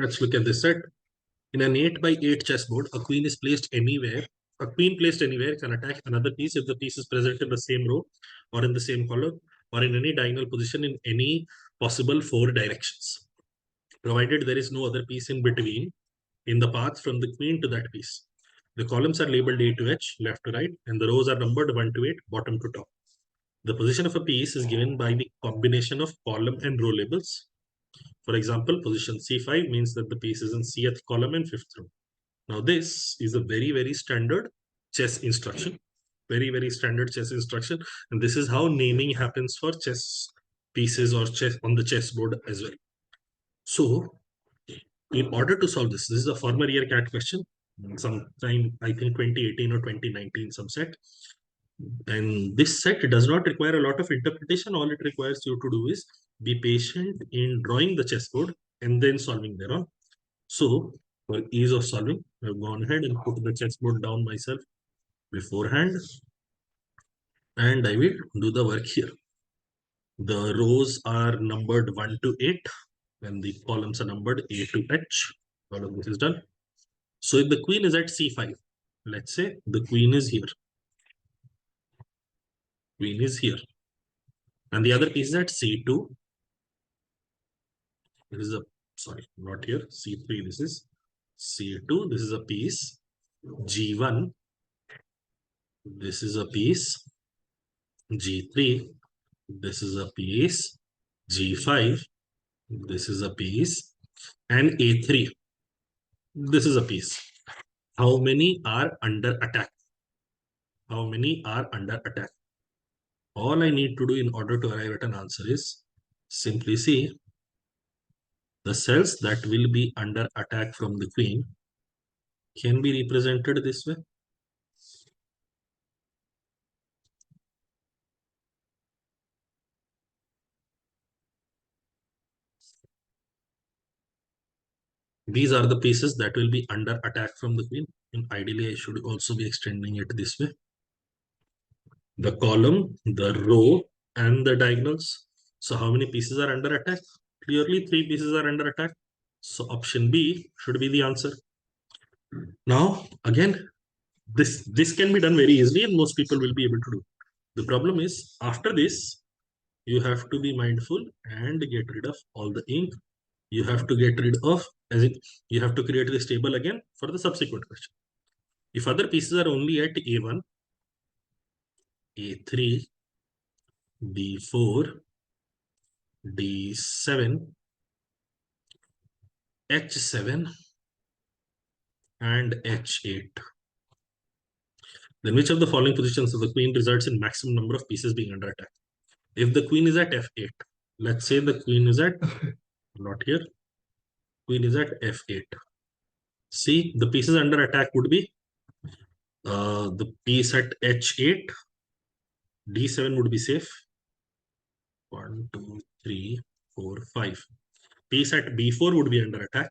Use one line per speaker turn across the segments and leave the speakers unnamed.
Let's look at this set. In an 8 by 8 chessboard, a queen is placed anywhere. A queen placed anywhere can attack another piece if the piece is present in the same row or in the same column or in any diagonal position in any possible 4 directions, provided there is no other piece in between in the path from the queen to that piece. The columns are labeled A to H, left to right, and the rows are numbered 1 to 8, bottom to top. The position of a piece is given by the combination of column and row labels. For example, position C5 means that the piece is in Cth column and 5th row. Now, this is a very, very standard chess instruction. Very standard chess instruction. And this is how naming happens for chess pieces or chess on the chessboard as well. So, in order to solve this is a former year CAT question, sometime I think 2018 or 2019, some set. And this set does not require a lot of interpretation. All it requires you to do is be patient in drawing the chessboard and then solving thereon. So, for ease of solving, I've gone ahead and put the chessboard down myself beforehand, and I will do the work here. The rows are numbered 1 to 8, and the columns are numbered A to H. All of this is done. So if the queen is at C5, let's say the queen is here. Queen is here. And the other piece is at C2. This is a, sorry, not here, C3, this is C2. This is a piece G1. This is a piece G3. This is a piece G5. This is a piece, and A3. This is a piece. How many are under attack? How many are under attack? All I need to do in order to arrive at an answer is simply see the cells that will be under attack from the queen can be represented this way. These are the pieces that will be under attack from the queen. And ideally, I should also be extending it this way. The column, the row, and the diagonals. So how many pieces are under attack? Clearly, 3 pieces are under attack. So option B should be the answer. Now, again, this can be done very easily and most people will be able to do. The problem is, after this, you have to be mindful and get rid of all the ink. You have to get rid of, as in, you have to create this table again for the subsequent question. If other pieces are only at A1, A3, D4, D7, H7, and H8, then which of the following positions of the queen results in maximum number of pieces being under attack? If the queen is at F8, let's say the queen is at, not here, queen is at F8. See, the pieces under attack would be the piece at H8, D7 would be safe. 1, 2, 3, 4, 5. Piece at B4 would be under attack.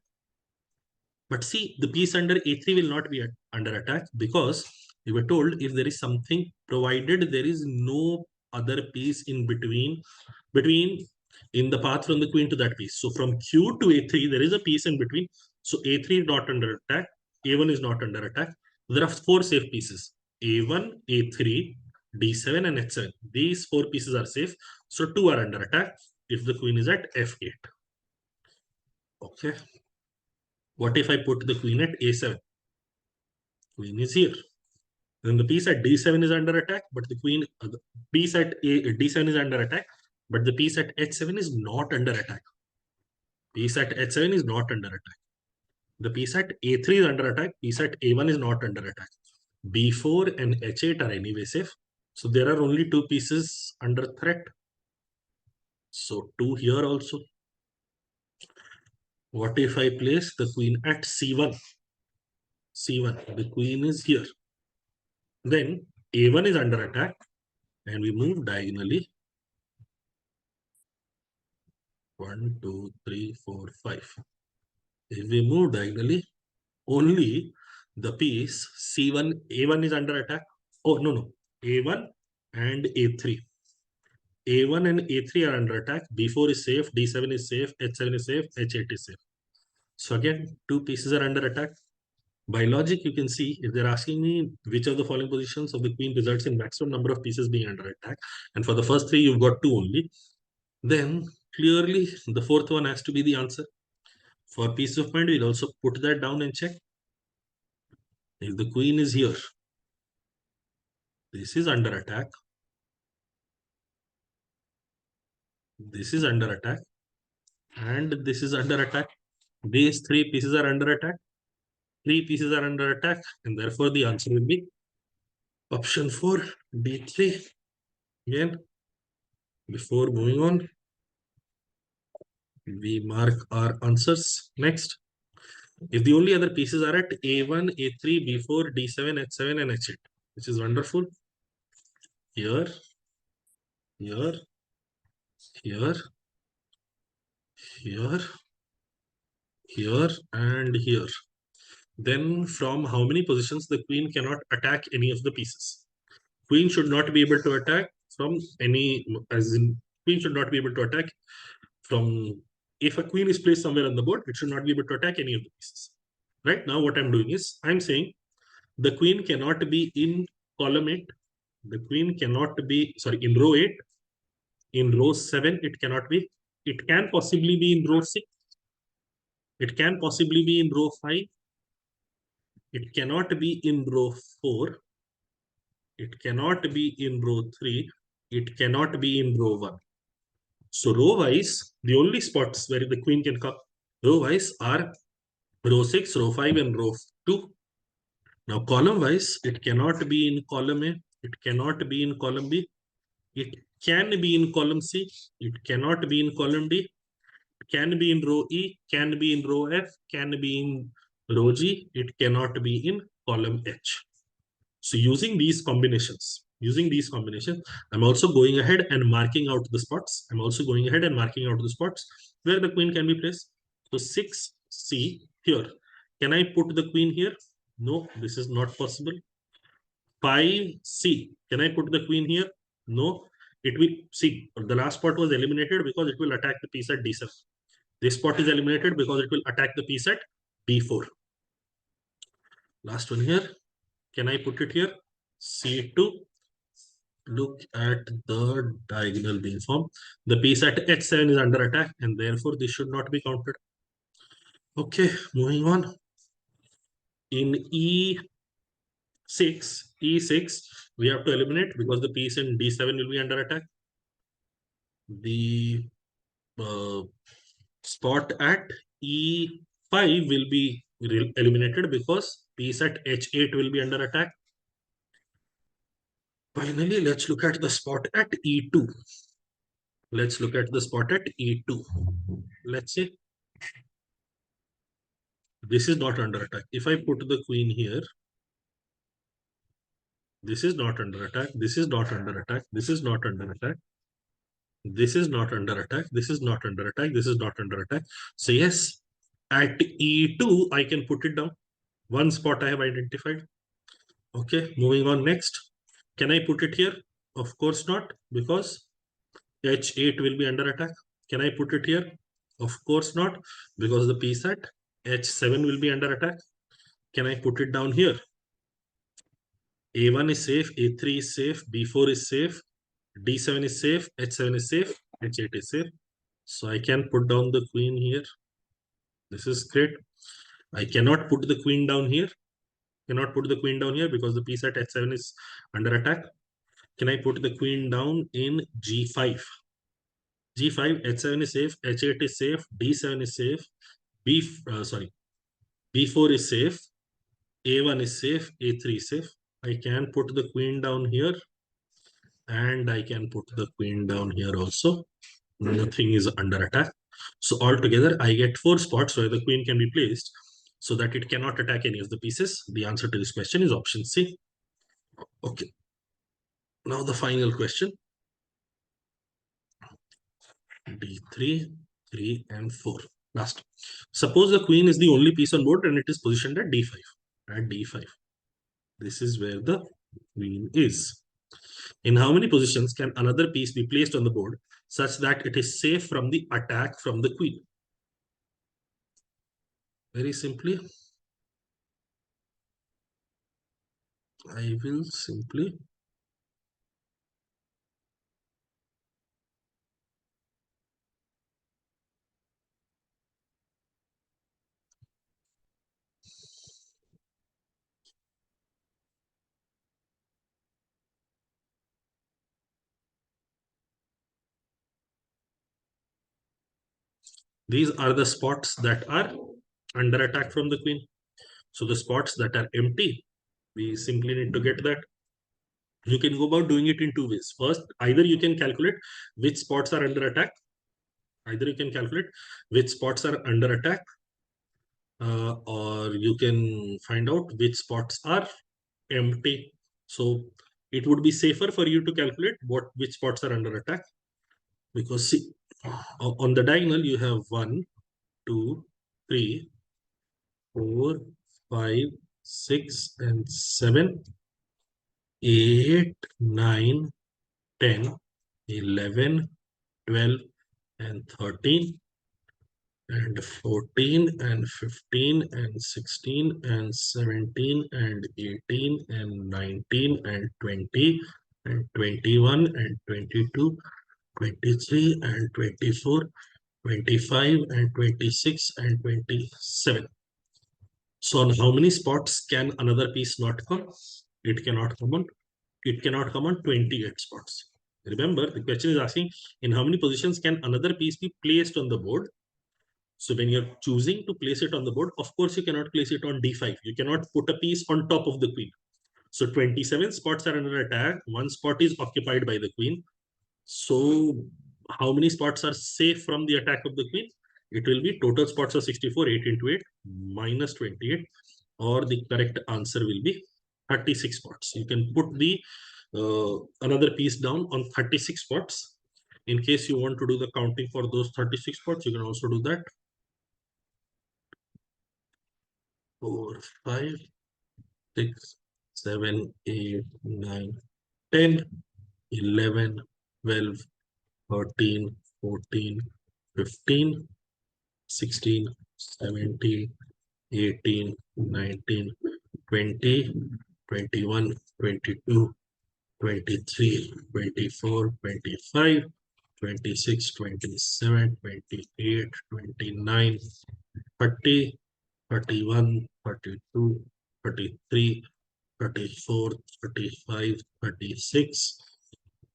But see, the piece under A3 will not be under attack because we were told if there is something, provided there is no other piece in between in the path from the queen to that piece. So from Q to A3, there is a piece in between. So A3 is not under attack. A1 is not under attack. There are 4 safe pieces. A1, A3, D7, and H7. These 4 pieces are safe. So 2 are under attack if the queen is at F8. Okay. What if I put the queen at A7? Queen is here. Then the piece at D7 is under attack, but the queen, the piece at D7 is under attack, but the piece at H7 is not under attack. Piece at H7 is not under attack. The piece at A3 is under attack. Piece at A1 is not under attack. B4 and H8 are anyway safe. So there are only 2 pieces under threat. So 2 here also. What if I place the queen at C1? C1, the queen is here. Then A1 is under attack and we move diagonally. 1, 2, 3, 4, 5. If we move diagonally, only the piece C1, A1 is under attack. Oh, no. A1 and A3. A1 and A3 are under attack. B4 is safe, D7 is safe, H7 is safe, H8 is safe. So again, two pieces are under attack. By logic, you can see if they're asking me which of the following positions of the queen results in maximum number of pieces being under attack, and for the first three, you've got two only, then clearly the fourth one has to be the answer. For peace of mind, we'll also put that down and check. If the queen is here, this is under attack. This is under attack. And this is under attack. These three pieces are under attack. Three pieces are under attack. And therefore, the answer will be option 4, D3. Again, before moving on, we mark our answers. Next, if the only other pieces are at A1, A3, B4, D7, H7, and H8, which is wonderful. Here, here, here, here, here, and here. Then from how many positions the queen cannot attack any of the pieces? Queen should not be able to attack from any, as in queen should not be able to attack from, if a queen is placed somewhere on the board, it should not be able to attack any of the pieces. Right now, what I'm doing is I'm saying the queen cannot be in column 8. The queen cannot be, sorry, in row 8. In row 7, it cannot be. It can possibly be in row 6. It can possibly be in row 5. It cannot be in row 4. It cannot be in row 3. It cannot be in row 1. So row-wise, the only spots where the queen can come row-wise are row 6, row 5, and row 2. Now column-wise, it cannot be in column A. It cannot be in column B. It can be in column C. It cannot be in column D. It can be in row E. Can be in row F. Can be in row G. It cannot be in column H. So using these combinations, I'm also going ahead and marking out the spots. Where the queen can be placed. So 6C here. Can I put the queen here? No, this is not possible. 5C. Can I put the queen here? No. It will, see, the last spot was eliminated because it will attack the piece at D7. This spot is eliminated because it will attack the piece at D4. Last one here. Can I put it here? C2. Look at the diagonal being formed. The piece at H7 is under attack and therefore this should not be counted. Okay, moving on. In E6, we have to eliminate because the piece in D7 will be under attack. The spot at E5 will be eliminated because piece at H8 will be under attack. Finally, let's look at the spot at E2. Let's look at the spot at E2. Let's say this is not under attack. If I put the queen here, this is not under attack. This is not under attack. This is not under attack. This is not under attack. This is not under attack. This is not under attack. So yes, at E2, I can put it down. One spot I have identified. Okay, moving on next. Can I put it here? Of course not, because H8 will be under attack. Can I put it here? Of course not, because the piece at H7 will be under attack. Can I put it down here? A1 is safe, A3 is safe, B4 is safe, D7 is safe, H7 is safe, H8 is safe. So I can put down the queen here. This is great. I cannot put the queen down here. Because the piece at H7 is under attack. Can I put the queen down in G5? G5, H7 is safe, H8 is safe, D7 is safe, B4 is safe, A1 is safe, A3 is safe. I can put the queen down here and I can put the queen down here also. Nothing is under attack. So altogether, I get 4 spots where the queen can be placed so that it cannot attack any of the pieces. The answer to this question is option C. Okay. Now the final question. D3, 3, and 4. Last. Suppose the queen is the only piece on board and it is positioned at D5. At D5. This is where the queen is. In how many positions can another piece be placed on the board such that it is safe from the attack from the queen? Very simply, I will simply these are the spots that are under attack from the queen. So the spots that are empty, we simply need to get that. You can go about doing it in two ways. First, either you can calculate which spots are under attack. Either you can calculate which spots are under attack, or you can find out which spots are empty. So it would be safer for you to calculate which spots are under attack, because see, on the diagonal you have 1, 2, 3, 4, 5, 6, and 7, 8, 9, 10, 11, 12, and 13, and 14, and 15, and 16, and 17, and 18, and 19, and 20, and 21, and 22, 23, and 24, 25, and 26, and 27. So on how many spots can another piece not come? It cannot come on. It cannot come on 28 spots. Remember, the question is asking in how many positions can another piece be placed on the board. So when you're choosing to place it on the board, of course, you cannot place it on d5. You cannot put a piece on top of the queen. So 27 spots are under attack. One spot is occupied by the queen. So how many spots are safe from the attack of the queen? It will be total spots of 64, 8 into 8 minus 28, or the correct answer will be 36 spots. You can put the another piece down on 36 spots. In case you want to do the counting for those 36 spots, you can also do that. 4, 5, 6, 7, 8, 9, 10, 11, 12, 13, 14, 15, 16, 17, 18, 19, 20, 21, 22, 23, 24, 25, 26, 27, 28, 29, 30, 31, 32, 33, 34, 35, 36.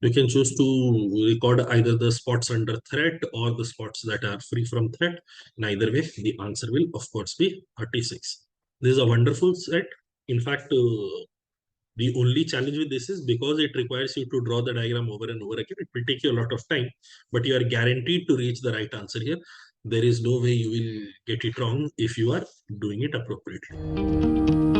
You can choose to record either the spots under threat or the spots that are free from threat. In either way, the answer will, of course, be 36. This is a wonderful set. In fact, the only challenge with this is because it requires you to draw the diagram over and over again. It will take you a lot of time, but you are guaranteed to reach the right answer here. There is no way you will get it wrong if you are doing it appropriately.